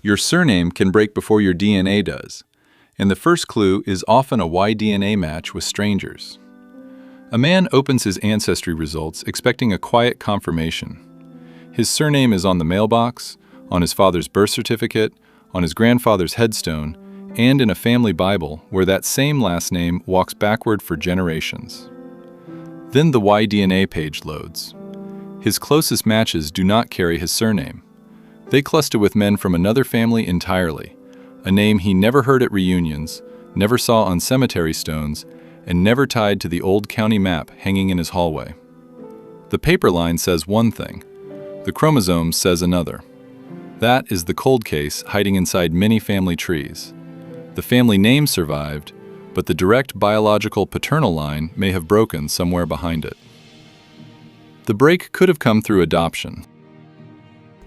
Your surname can break before your DNA does, and the first clue is often a Y-DNA match with strangers. A man opens his Ancestry results expecting a quiet confirmation. His surname is on the mailbox, on his father's birth certificate, on his grandfather's headstone, and in a family Bible where that same last name walks backward for generations. Then the Y-DNA page loads. His closest matches do not carry his surname. They cluster with men from another family entirely, a name he never heard at reunions, never saw on cemetery stones, and never tied to the old county map hanging in his hallway. The paper line says one thing. The chromosome says another. That is the cold case hiding inside many family trees. The family name survived, but the direct biological paternal line may have broken somewhere behind it. The break could have come through adoption.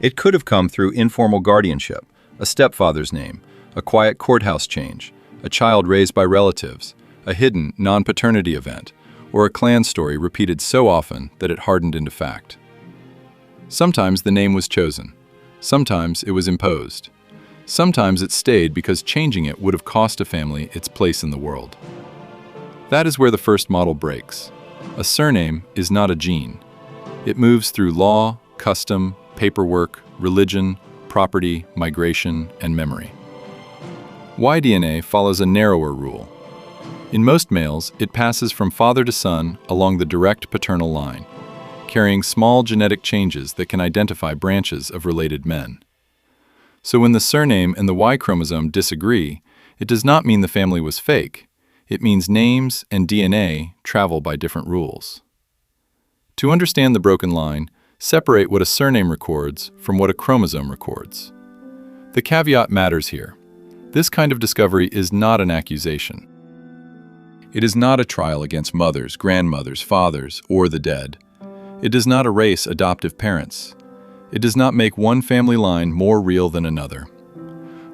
It could have come through informal guardianship, a stepfather's name, a quiet courthouse change, a child raised by relatives, a hidden non-paternity event, or a clan story repeated so often that it hardened into fact. Sometimes the name was chosen. Sometimes it was imposed. Sometimes it stayed because changing it would have cost a family its place in the world. That is where the first model breaks. A surname is not a gene. It moves through law, custom, paperwork, religion, property, migration, and memory. Y-DNA follows a narrower rule. In most males, it passes from father to son along the direct paternal line, carrying small genetic changes that can identify branches of related men. So when the surname and the Y chromosome disagree, it does not mean the family was fake. It means names and DNA travel by different rules. To understand the broken line, separate what a surname records from what a chromosome records. The caveat matters here. This kind of discovery is not an accusation. It is not a trial against mothers, grandmothers, fathers, or the dead. It does not erase adoptive parents. It does not make one family line more real than another.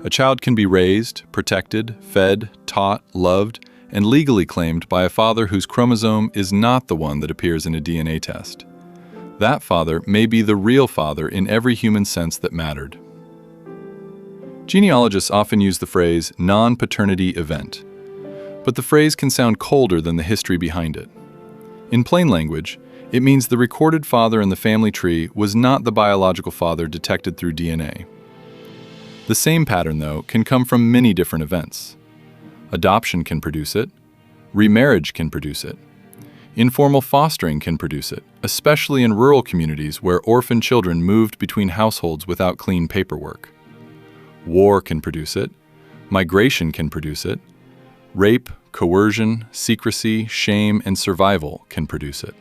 A child can be raised, protected, fed, taught, loved, and legally claimed by a father whose chromosome is not the one that appears in a DNA test. That father may be the real father in every human sense that mattered. Genealogists often use the phrase non-paternity event, but the phrase can sound colder than the history behind it. In plain language, it means the recorded father in the family tree was not the biological father detected through DNA. The same pattern, though, can come from many different events. Adoption can produce it. Remarriage can produce it. Informal fostering can produce it, especially in rural communities where orphan children moved between households without clean paperwork. War can produce it. Migration can produce it. Rape, coercion, secrecy, shame, and survival can produce it.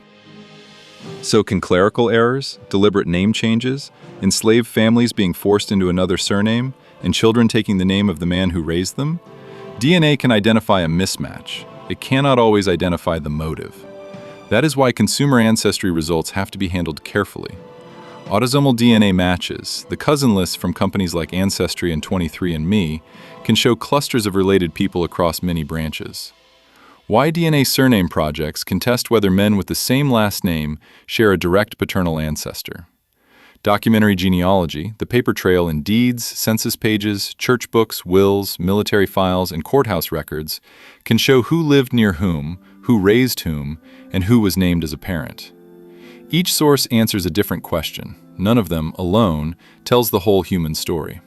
So can clerical errors, deliberate name changes, enslaved families being forced into another surname, and children taking the name of the man who raised them? DNA can identify a mismatch. It cannot always identify the motive. That is why consumer ancestry results have to be handled carefully. Autosomal DNA matches, the cousin lists from companies like Ancestry and 23andMe, can show clusters of related people across many branches. Y-DNA surname projects can test whether men with the same last name share a direct paternal ancestor. Documentary genealogy, the paper trail in deeds, census pages, church books, wills, military files, and courthouse records, can show who lived near whom, who raised whom, and who was named as a parent. Each source answers a different question. None of them, alone, tells the whole human story.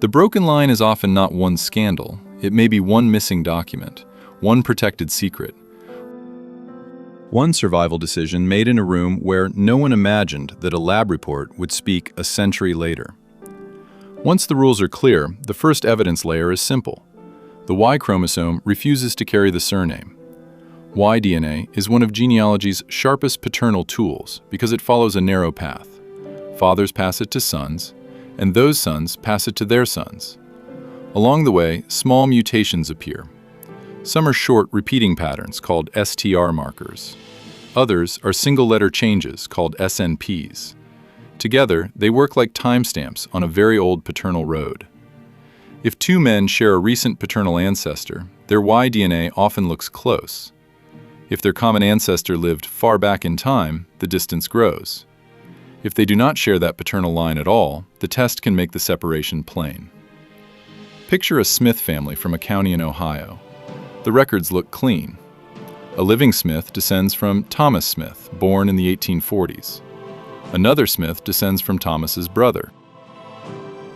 The broken line is often not one scandal. It may be one missing document, one protected secret, one survival decision made in a room where no one imagined that a lab report would speak a century later. Once the rules are clear, the first evidence layer is simple. The Y chromosome refuses to carry the surname. Y-DNA is one of genealogy's sharpest paternal tools because it follows a narrow path. Fathers pass it to sons, and those sons pass it to their sons. Along the way, small mutations appear. Some are short repeating patterns called STR markers. Others are single-letter changes called SNPs. Together, they work like timestamps on a very old paternal road. If two men share a recent paternal ancestor, their Y-DNA often looks close. If their common ancestor lived far back in time, the distance grows. If they do not share that paternal line at all, the test can make the separation plain. Picture a Smith family from a county in Ohio. The records look clean. A living Smith descends from Thomas Smith, born in the 1840s. Another Smith descends from Thomas's brother.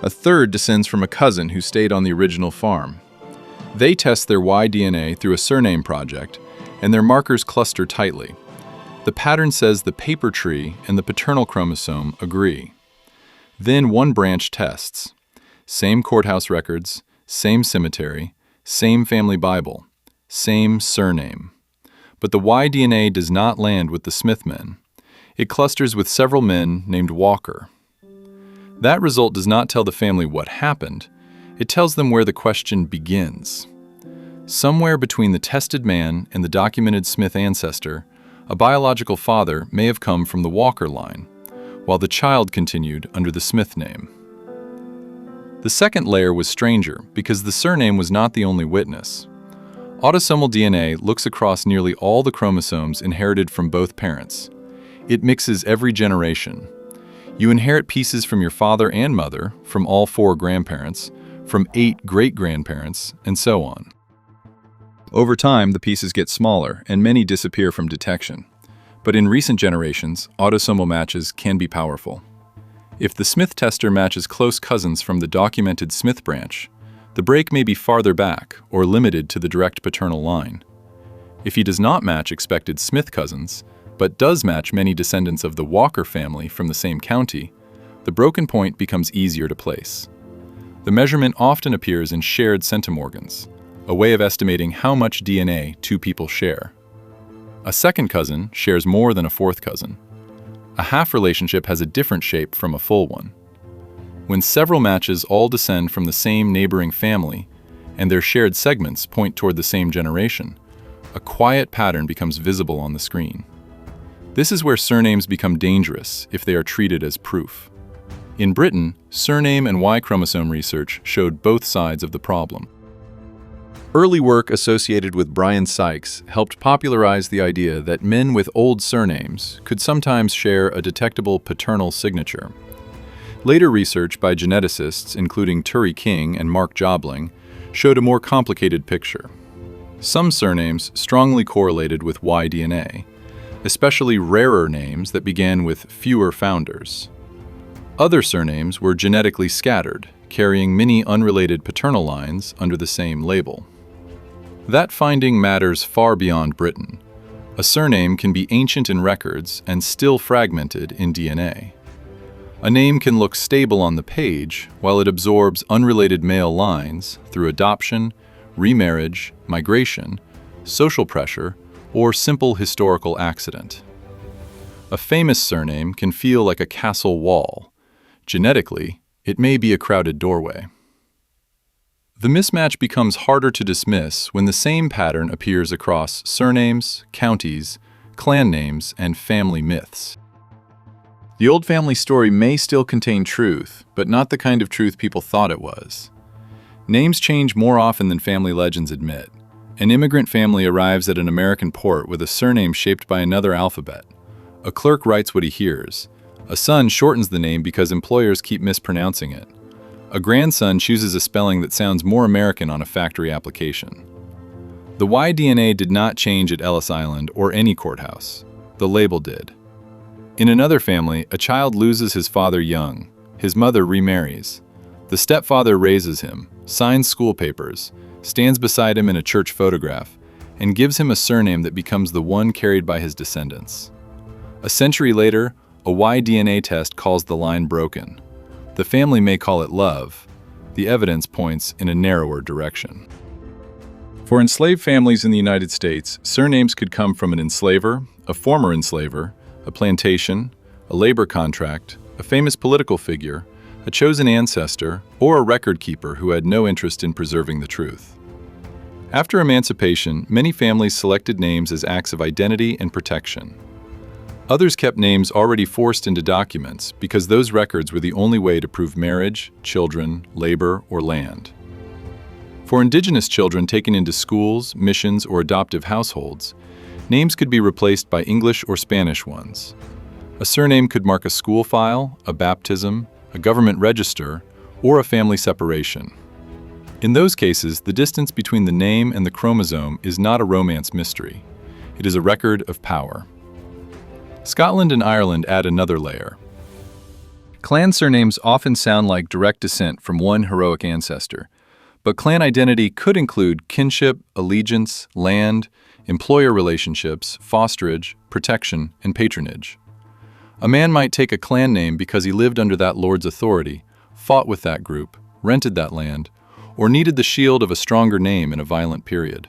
A third descends from a cousin who stayed on the original farm. They test their Y-DNA through a surname project, and their markers cluster tightly. The pattern says the paper tree and the paternal chromosome agree. Then one branch tests. Same courthouse records, same cemetery, same family Bible, same surname. But the Y-DNA does not land with the Smith men. It clusters with several men named Walker. That result does not tell the family what happened. It tells them where the question begins. Somewhere between the tested man and the documented Smith ancestor, a biological father may have come from the Walker line, while the child continued under the Smith name. The second layer was stranger because the surname was not the only witness. Autosomal DNA looks across nearly all the chromosomes inherited from both parents. It mixes every generation. You inherit pieces from your father and mother, from all 4 grandparents, from 8 great-grandparents, and so on. Over time, the pieces get smaller, and many disappear from detection. But in recent generations, autosomal matches can be powerful. If the Smith tester matches close cousins from the documented Smith branch, the break may be farther back or limited to the direct paternal line. If he does not match expected Smith cousins, but does match many descendants of the Walker family from the same county, the broken point becomes easier to place. The measurement often appears in shared centimorgans, a way of estimating how much DNA 2 people share. A second cousin shares more than a fourth cousin. A half relationship has a different shape from a full one. When several matches all descend from the same neighboring family, and their shared segments point toward the same generation, a quiet pattern becomes visible on the screen. This is where surnames become dangerous if they are treated as proof. In Britain, surname and Y chromosome research showed both sides of the problem. Early work associated with Brian Sykes helped popularize the idea that men with old surnames could sometimes share a detectable paternal signature. Later research by geneticists, including Turi King and Mark Jobling, showed a more complicated picture. Some surnames strongly correlated with Y-DNA, especially rarer names that began with fewer founders. Other surnames were genetically scattered, carrying many unrelated paternal lines under the same label. That finding matters far beyond Britain. A surname can be ancient in records and still fragmented in DNA. A name can look stable on the page while it absorbs unrelated male lines through adoption, remarriage, migration, social pressure, or simple historical accident. A famous surname can feel like a castle wall. Genetically, it may be a crowded doorway. The mismatch becomes harder to dismiss when the same pattern appears across surnames, counties, clan names, and family myths. The old family story may still contain truth, but not the kind of truth people thought it was. Names change more often than family legends admit. An immigrant family arrives at an American port with a surname shaped by another alphabet. A clerk writes what he hears. A son shortens the name because employers keep mispronouncing it. A grandson chooses a spelling that sounds more American on a factory application. The Y-DNA did not change at Ellis Island or any courthouse. The label did. In another family, a child loses his father young. His mother remarries. The stepfather raises him, signs school papers, stands beside him in a church photograph, and gives him a surname that becomes the one carried by his descendants. A century later, a Y-DNA test calls the line broken. The family may call it love. The evidence points in a narrower direction. For enslaved families in the United States, surnames could come from an enslaver, a former enslaver, a plantation, a labor contract, a famous political figure, a chosen ancestor, or a record keeper who had no interest in preserving the truth. After emancipation, many families selected names as acts of identity and protection. Others kept names already forced into documents because those records were the only way to prove marriage, children, labor, or land. For indigenous children taken into schools, missions, or adoptive households, names could be replaced by English or Spanish ones. A surname could mark a school file, a baptism, a government register, or a family separation. In those cases, the distance between the name and the chromosome is not a romance mystery. It is a record of power. Scotland and Ireland add another layer. Clan surnames often sound like direct descent from one heroic ancestor, but clan identity could include kinship, allegiance, land, employer relationships, fosterage, protection, and patronage. A man might take a clan name because he lived under that lord's authority, fought with that group, rented that land, or needed the shield of a stronger name in a violent period.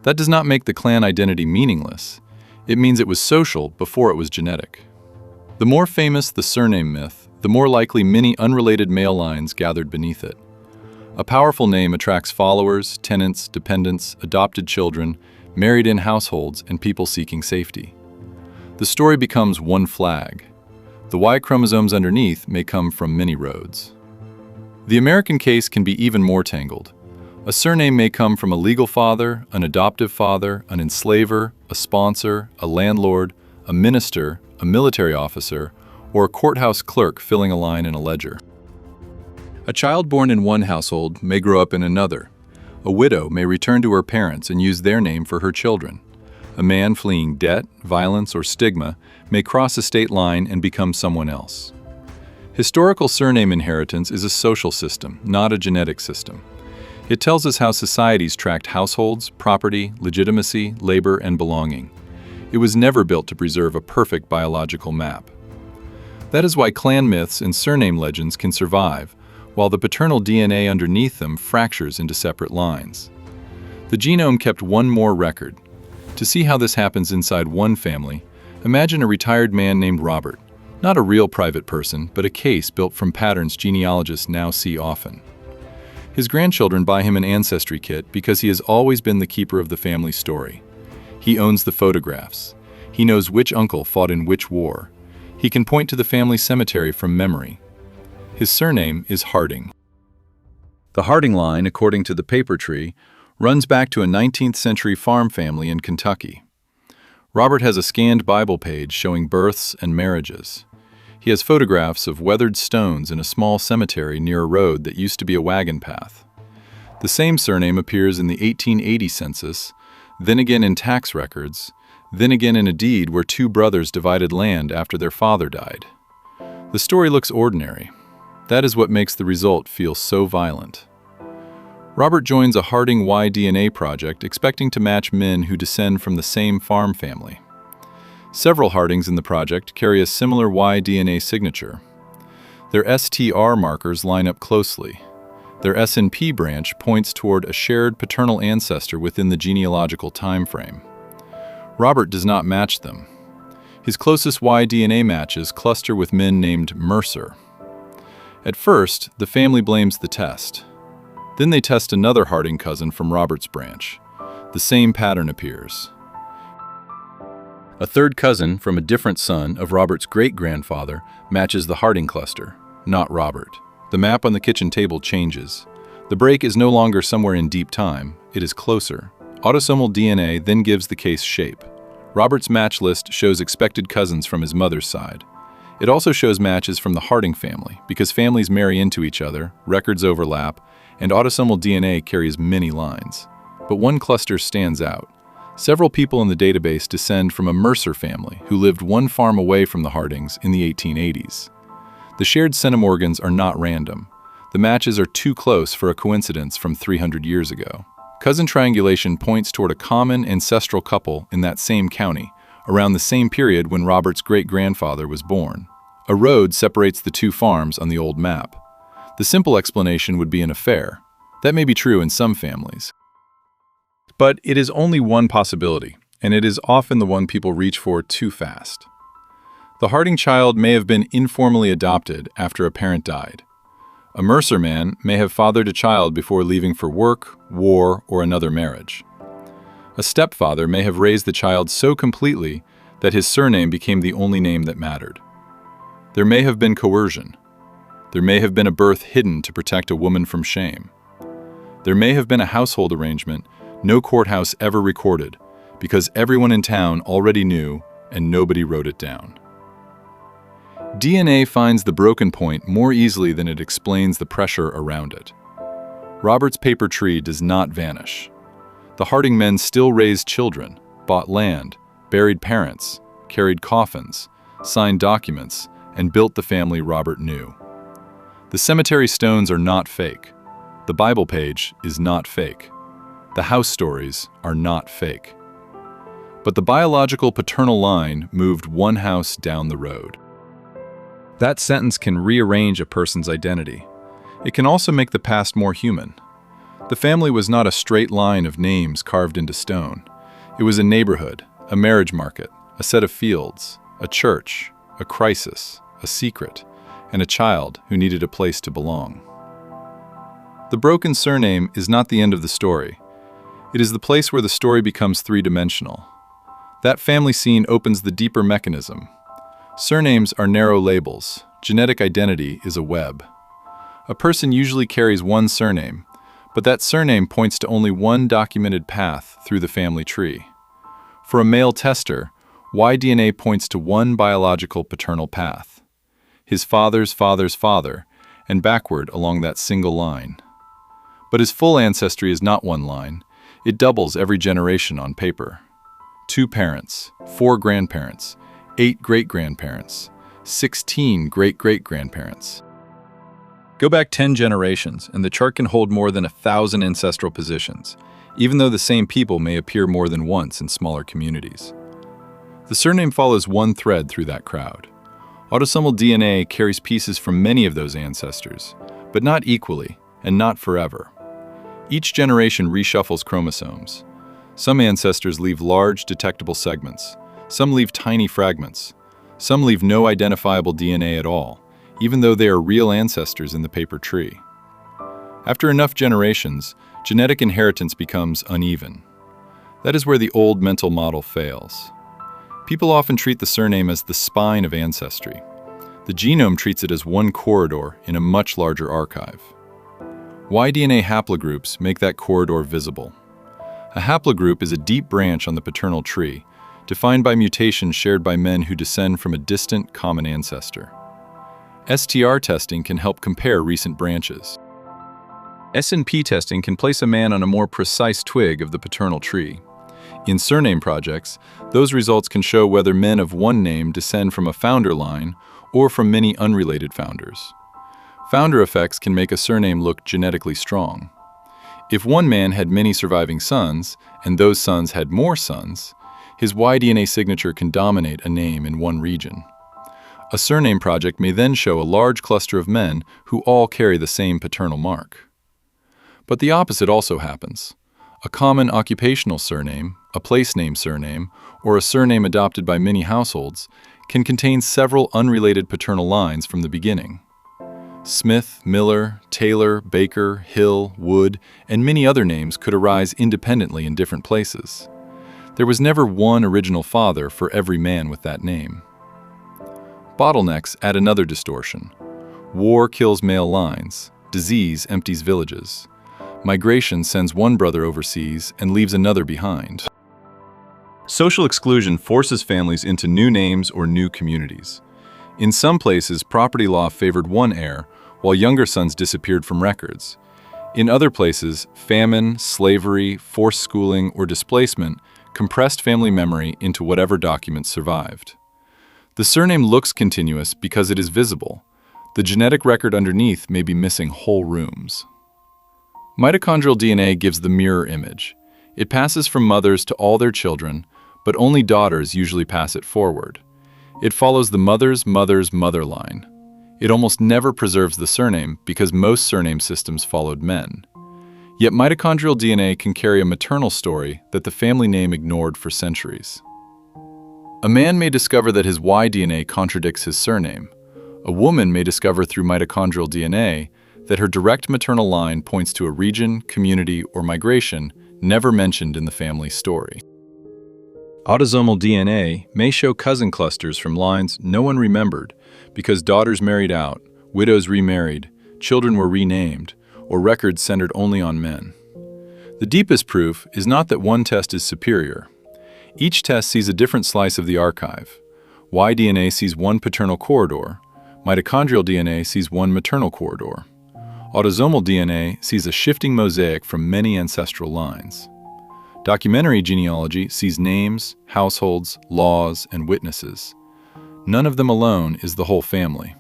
That does not make the clan identity meaningless. It means it was social before it was genetic. The more famous the surname myth, the more likely many unrelated male lines gathered beneath it. A powerful name attracts followers, tenants, dependents, adopted children, married-in households, and people seeking safety. The story becomes one flag. The Y chromosomes underneath may come from many roads. The American case can be even more tangled. A surname may come from a legal father, an adoptive father, an enslaver, a sponsor, a landlord, a minister, a military officer, or a courthouse clerk filling a line in a ledger. A child born in one household may grow up in another. A widow may return to her parents and use their name for her children. A man fleeing debt, violence, or stigma may cross a state line and become someone else. Historical surname inheritance is a social system, not a genetic system. It tells us how societies tracked households, property, legitimacy, labor, and belonging. It was never built to preserve a perfect biological map. That is why clan myths and surname legends can survive, while the paternal DNA underneath them fractures into separate lines. The genome kept one more record. To see how this happens inside one family, imagine a retired man named Robert, not a real private person, but a case built from patterns genealogists now see often. His grandchildren buy him an ancestry kit because he has always been the keeper of the family story. He owns the photographs. He knows which uncle fought in which war. He can point to the family cemetery from memory. His surname is Harding. The Harding line, according to the paper tree, runs back to a 19th century farm family in Kentucky. Robert has a scanned Bible page showing births and marriages. He has photographs of weathered stones in a small cemetery near a road that used to be a wagon path. The same surname appears in the 1880 census, then again in tax records, then again in a deed where two brothers divided land after their father died. The story looks ordinary. That is what makes the result feel so violent. Robert joins a Harding Y-DNA project expecting to match men who descend from the same farm family. Several Hardings in the project carry a similar Y-DNA signature. Their STR markers line up closely. Their SNP branch points toward a shared paternal ancestor within the genealogical time frame. Robert does not match them. His closest Y-DNA matches cluster with men named Mercer. At first, the family blames the test. Then they test another Harding cousin from Robert's branch. The same pattern appears. A third cousin from a different son of Robert's great-grandfather matches the Harding cluster, not Robert. The map on the kitchen table changes. The break is no longer somewhere in deep time, it is closer. Autosomal DNA then gives the case shape. Robert's match list shows expected cousins from his mother's side. It also shows matches from the Harding family, because families marry into each other, records overlap, and autosomal DNA carries many lines. But one cluster stands out. Several people in the database descend from a Mercer family who lived one farm away from the Hardings in the 1880s. The shared centimorgans are not random. The matches are too close for a coincidence from 300 years ago. Cousin triangulation points toward a common ancestral couple in that same county, around the same period when Robert's great-grandfather was born. A road separates the two farms on the old map. The simple explanation would be an affair. That may be true in some families. But it is only one possibility, and it is often the one people reach for too fast. The Harding child may have been informally adopted after a parent died. A Mercer man may have fathered a child before leaving for work, war, or another marriage. A stepfather may have raised the child so completely that his surname became the only name that mattered. There may have been coercion. There may have been a birth hidden to protect a woman from shame. There may have been a household arrangement no courthouse ever recorded because everyone in town already knew and nobody wrote it down. DNA finds the broken point more easily than it explains the pressure around it. Robert's paper tree does not vanish. The Harding men still raised children, bought land, buried parents, carried coffins, signed documents, and built the family Robert knew. The cemetery stones are not fake. The Bible page is not fake. The house stories are not fake. But the biological paternal line moved one house down the road. That sentence can rearrange a person's identity. It can also make the past more human. The family was not a straight line of names carved into stone. It was a neighborhood, a marriage market, a set of fields, a church, a crisis, a secret, and a child who needed a place to belong. The broken surname is not the end of the story. It is the place where the story becomes three-dimensional. That family scene opens the deeper mechanism. Surnames are narrow labels. Genetic identity is a web. A person usually carries one surname, but that surname points to only one documented path through the family tree. For a male tester, Y-DNA points to one biological paternal path, his father's father's father, and backward along that single line. But his full ancestry is not one line. It doubles every generation on paper. 2 parents, 4 grandparents, 8 great-grandparents, 16 great-great-grandparents. Go back 10 generations, and the chart can hold more than 1,000 ancestral positions, even though the same people may appear more than once in smaller communities. The surname follows one thread through that crowd. Autosomal DNA carries pieces from many of those ancestors, but not equally and not forever. Each generation reshuffles chromosomes. Some ancestors leave large, detectable segments. Some leave tiny fragments. Some leave no identifiable DNA at all, even though they are real ancestors in the paper tree. After enough generations, genetic inheritance becomes uneven. That is where the old mental model fails. People often treat the surname as the spine of ancestry. The genome treats it as one corridor in a much larger archive. Y-DNA haplogroups make that corridor visible. A haplogroup is a deep branch on the paternal tree, defined by mutations shared by men who descend from a distant common ancestor. STR testing can help compare recent branches. SNP testing can place a man on a more precise twig of the paternal tree. In surname projects, those results can show whether men of one name descend from a founder line or from many unrelated founders. Founder effects can make a surname look genetically strong. If one man had many surviving sons, and those sons had more sons, his Y-DNA signature can dominate a name in one region. A surname project may then show a large cluster of men who all carry the same paternal mark. But the opposite also happens. A common occupational surname, a place name surname, or a surname adopted by many households can contain several unrelated paternal lines from the beginning. Smith, Miller, Taylor, Baker, Hill, Wood, and many other names could arise independently in different places. There was never one original father for every man with that name. Bottlenecks add another distortion. War kills male lines. Disease empties villages. Migration sends one brother overseas and leaves another behind. Social exclusion forces families into new names or new communities. In some places, property law favored one heir, while younger sons disappeared from records. In other places, famine, slavery, forced schooling, or displacement compressed family memory into whatever documents survived. The surname looks continuous because it is visible. The genetic record underneath may be missing whole rooms. Mitochondrial DNA gives the mirror image. It passes from mothers to all their children, but only daughters usually pass it forward. It follows the mother's mother's mother line. It almost never preserves the surname because most surname systems followed men. Yet mitochondrial DNA can carry a maternal story that the family name ignored for centuries. A man may discover that his Y-DNA contradicts his surname. A woman may discover through mitochondrial DNA that her direct maternal line points to a region, community, or migration never mentioned in the family story. Autosomal DNA may show cousin clusters from lines no one remembered because daughters married out, widows remarried, children were renamed, or records centered only on men. The deepest proof is not that one test is superior. Each test sees a different slice of the archive. Y-DNA sees one paternal corridor. Mitochondrial DNA sees one maternal corridor. Autosomal DNA sees a shifting mosaic from many ancestral lines. Documentary genealogy sees names, households, laws, and witnesses. None of them alone is the whole family.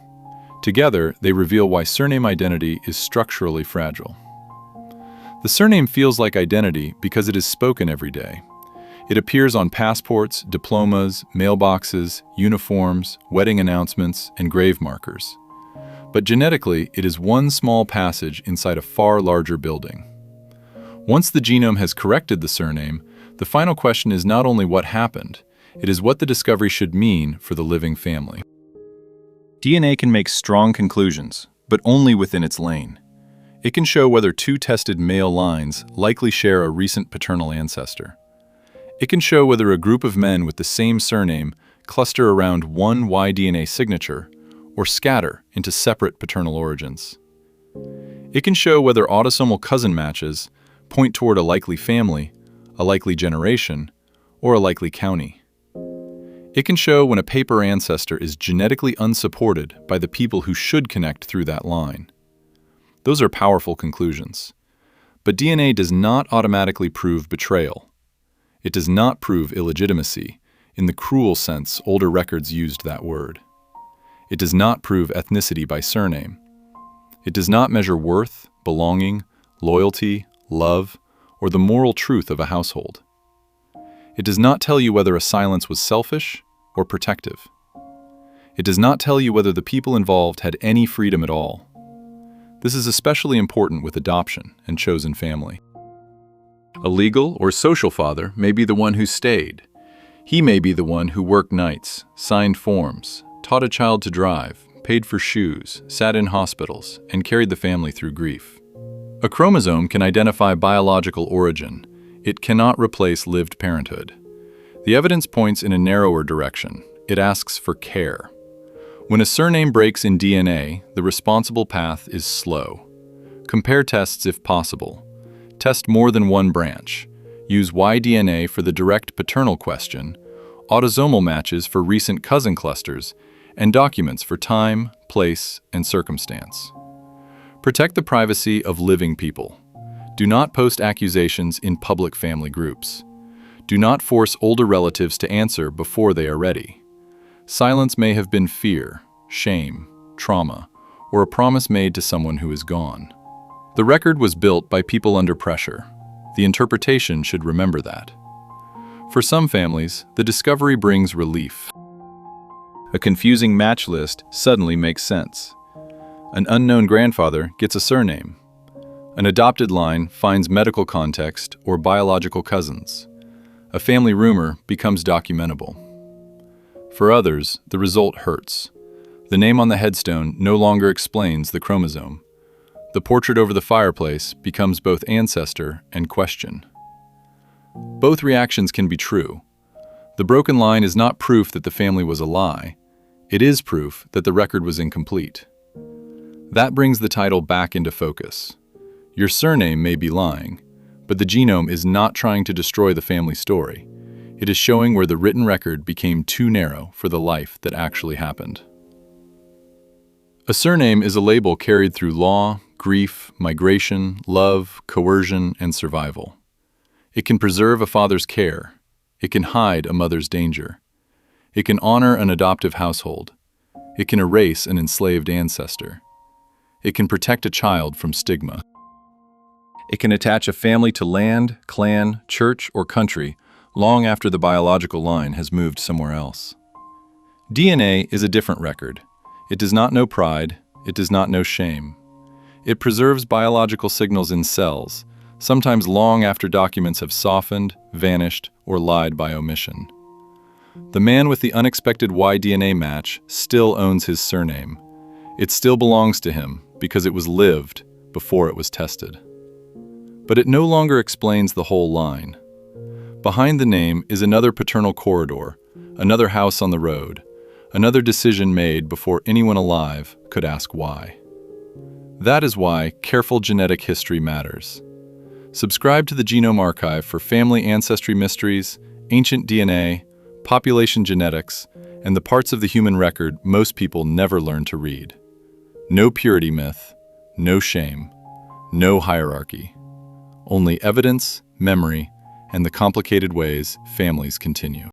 Together, they reveal why surname identity is structurally fragile. The surname feels like identity because it is spoken every day. It appears on passports, diplomas, mailboxes, uniforms, wedding announcements, and grave markers. But genetically, it is one small passage inside a far larger building. Once the genome has corrected the surname, the final question is not only what happened, it is what the discovery should mean for the living family. DNA can make strong conclusions, but only within its lane. It can show whether two tested male lines likely share a recent paternal ancestor. It can show whether a group of men with the same surname cluster around one Y-DNA signature or scatter into separate paternal origins. It can show whether autosomal cousin matches point toward a likely family, a likely generation, or a likely county. It can show when a paper ancestor is genetically unsupported by the people who should connect through that line. Those are powerful conclusions. But DNA does not automatically prove betrayal. It does not prove illegitimacy, in the cruel sense older records used that word. It does not prove ethnicity by surname. It does not measure worth, belonging, loyalty, love, or the moral truth of a household. It does not tell you whether a silence was selfish or protective. It does not tell you whether the people involved had any freedom at all. This is especially important with adoption and chosen family. A legal or social father may be the one who stayed. He may be the one who worked nights, signed forms, taught a child to drive, paid for shoes, sat in hospitals, and carried the family through grief. A chromosome can identify biological origin. It cannot replace lived parenthood. The evidence points in a narrower direction. It asks for care. When a surname breaks in DNA, the responsible path is slow. Compare tests if possible. Test more than one branch. Use Y-DNA for the direct paternal question, autosomal matches for recent cousin clusters, and documents for time, place, and circumstance. Protect the privacy of living people. Do not post accusations in public family groups. Do not force older relatives to answer before they are ready. Silence may have been fear, shame, trauma, or a promise made to someone who is gone. The record was built by people under pressure. The interpretation should remember that. For some families, the discovery brings relief. A confusing match list suddenly makes sense. An unknown grandfather gets a surname. An adopted line finds medical context or biological cousins. A family rumor becomes documentable. For others, the result hurts. The name on the headstone no longer explains the chromosome. The portrait over the fireplace becomes both ancestor and question. Both reactions can be true. The broken line is not proof that the family was a lie. It is proof that the record was incomplete. That brings the title back into focus. Your surname may be lying, but the genome is not trying to destroy the family story. It is showing where the written record became too narrow for the life that actually happened. A surname is a label carried through law, grief, migration, love, coercion, and survival. It can preserve a father's care. It can hide a mother's danger. It can honor an adoptive household. It can erase an enslaved ancestor. It can protect a child from stigma. It can attach a family to land, clan, church, or country long after the biological line has moved somewhere else. DNA is a different record. It does not know pride. It does not know shame. It preserves biological signals in cells, sometimes long after documents have softened, vanished, or lied by omission. The man with the unexpected Y-DNA match still owns his surname. It still belongs to him because it was lived before it was tested. But it no longer explains the whole line. Behind the name is another paternal corridor, another house on the road, another decision made before anyone alive could ask why. That is why careful genetic history matters. Subscribe to the Genome Archive for family ancestry mysteries, ancient DNA, population genetics, and the parts of the human record most people never learn to read. No purity myth, no shame, no hierarchy. Only evidence, memory, and the complicated ways families continue.